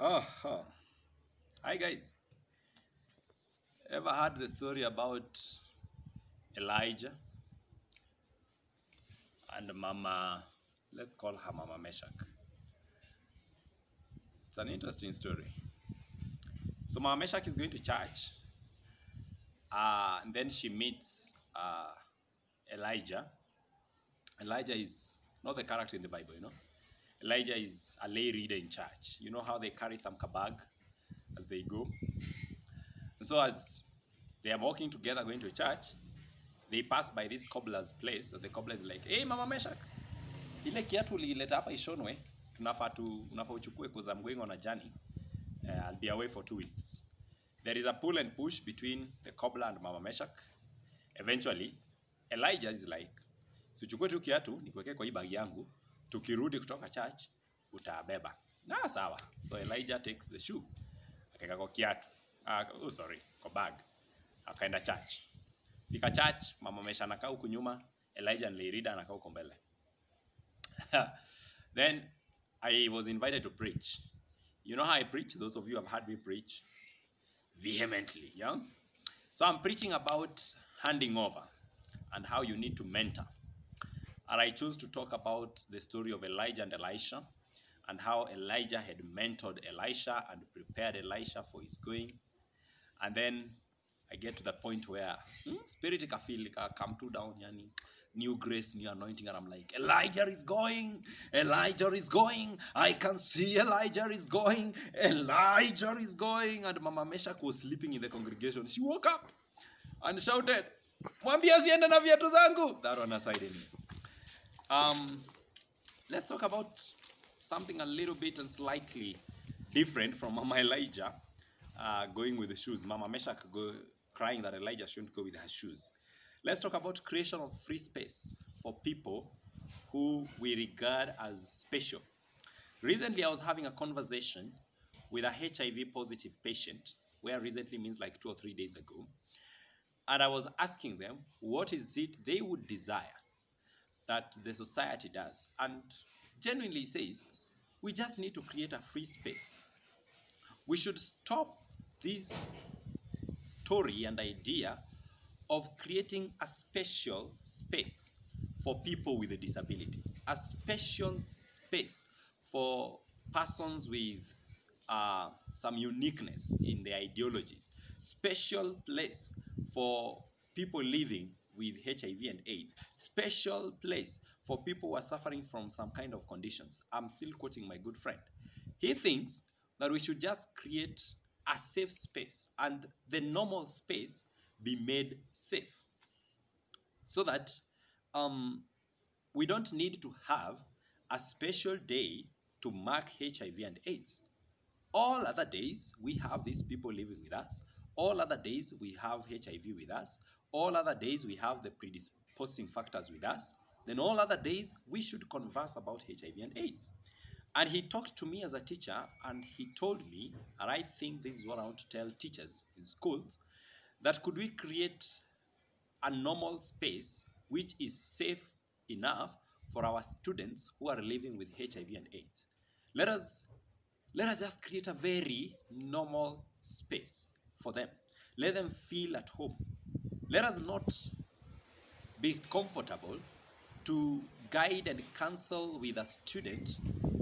Oh, hi guys. Ever heard the story about Elijah and Mama? Let's call her Mama Meshach. It's an interesting story. So Mama Meshach is going to church, and then she meets Elijah. Elijah is not the character in the Bible, you know. Elijah is a lay reader in church. You know how they carry some kabag as they go. And so as they are walking together going to church, they pass by this cobbler's place. So the cobbler is like, "Hey, Mama Meshach, ile kiatu ulileta hapa ishonwe, unafaa uchukue because I'm going on a journey. I'll be away for 2 weeks." There is a pull and push between the cobbler and Mama Meshach. Eventually, Elijah is like, "Si uchukue tu kiatu nikuwekee kwa hii bagi yangu, tukirudi kutoka church utabeba." Na sawa. So Elijah takes the shoe, akaweka kwa kiatu. Kwa bag. Akaenda church. Fika church, Mama Meshach anakaa huku nyuma, Elijah and Leirida anakaa huko mbele. Then I was invited to preach. You know how I preach? Those of you have heard me preach vehemently, yeah? So I'm preaching about handing over and how you need to mentor. And I choose to talk about the story of Elijah and Elisha and how Elijah had mentored Elisha and prepared Elisha for his going. And then I get to the point where spirit ikafeel come to down, yani new grace, new anointing, and I'm like, Elijah is going, Elijah is going, I can see Elijah is going, Elijah is going. And Mama Meshach was sleeping in the congregation. She woke up and shouted, "Mwambie asiende na viatu zangu." That one aside anyway. Let's talk about something a little bit and slightly different from Mama Elijah going with the shoes. Mama Meshach crying that Elijah shouldn't go with her shoes. Let's talk about creation of free space for people who we regard as special. Recently, I was having a conversation with a HIV positive patient, where recently means like 2 or 3 days ago. And I was asking them, what is it they would desire that the society does? And genuinely says, we just need to create a free space. We should stop this story and idea of creating a special space for people with a disability, a special space for persons with some uniqueness in their ideologies, special place for people living with HIV and AIDS, special place for people who are suffering from some kind of conditions. I'm still quoting my good friend. He thinks that we should just create a safe space and the normal space be made safe so that we don't need to have a special day to mark HIV and AIDS. All other days, we have these people living with us. All other days, we have HIV with us. All other days, we have the predisposing factors with us. Then all other days, we should converse about HIV and AIDS. And he talked to me as a teacher, and he told me, and I think this is what I want to tell teachers in schools, that could we create a normal space which is safe enough for our students who are living with HIV and AIDS. Let us just create a very normal space for them. Let them feel at home. Let us not be comfortable to guide and counsel with a student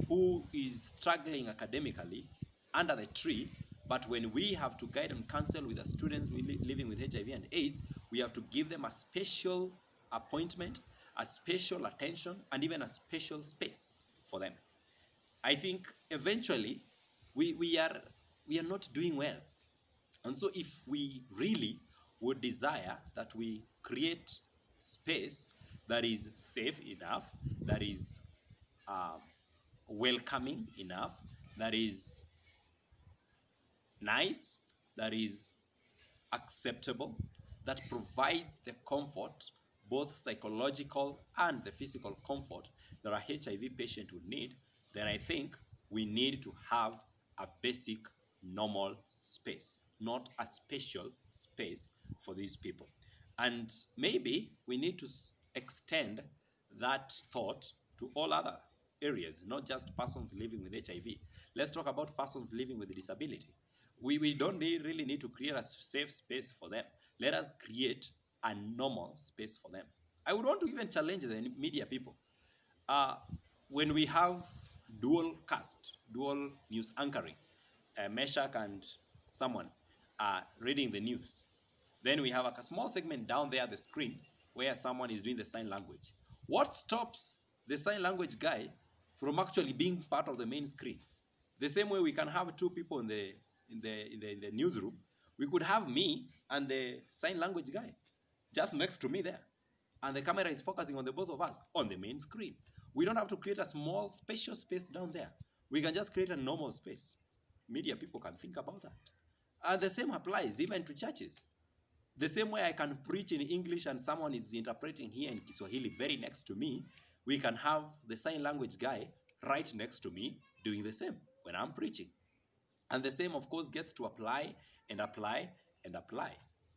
who is struggling academically under the tree, but when we have to guide and counsel with the students living with HIV and AIDS, we have to give them a special appointment, a special attention, and even a special space for them. I think eventually we are not doing well. And so if we really would desire that we create space that is safe enough, that is welcoming enough, that is nice, that is acceptable, that provides the comfort, both psychological and the physical comfort that a HIV patient would need, then I think we need to have a basic normal space, not a special space for these people. And maybe we need to extend that thought to all other areas, not just persons living with HIV. let's talk about persons living with disability. We don't really need to create a safe space for them. Let us create a normal space for them. I would want to even challenge the media people. When we have dual cast, dual news anchoring, Meshach and someone reading the news, then we have a small segment down there at the screen where someone is doing the sign language. What stops the sign language guy from actually being part of the main screen? The same way we can have two people in the newsroom, we could have me and the sign language guy just next to me there. And the camera is focusing on the both of us on the main screen. We don't have to create a small special space down there. We can just create a normal space. Media people can think about that. And the same applies even to churches. The same way I can preach in English and someone is interpreting here in Kiswahili very next to me, we can have the sign language guy right next to me doing the same when I'm preaching. And the same, of course, gets to apply and apply and apply,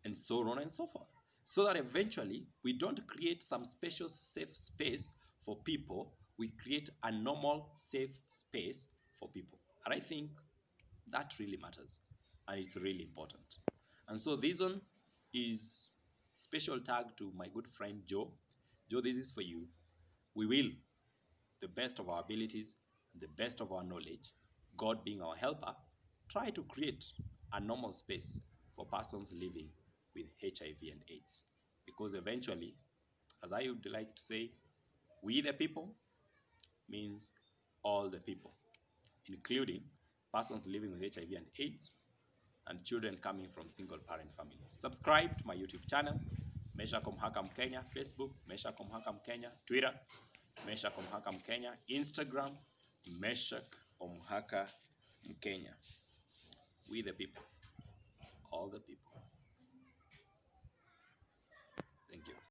and so on and so forth. So that eventually we don't create some special safe space for people, we create a normal safe space for people. And I think that really matters, and it's really important. And so this one is special tag to my good friend Joe. Joe, this is for you. We will, the best of our abilities, the best of our knowledge, God being our helper, try to create a normal space for persons living with HIV and AIDS. Because eventually, as I would like to say, we the people means all the people, including persons living with HIV and AIDS and children coming from single parent families. Subscribe to my YouTube channel, Meshach Omhaka Kenya, Facebook, Meshach Omhaka Kenya, Twitter, Meshach Omhaka Kenya, Instagram, Meshach Omhaka Kenya. We the people, all the people. Thank you.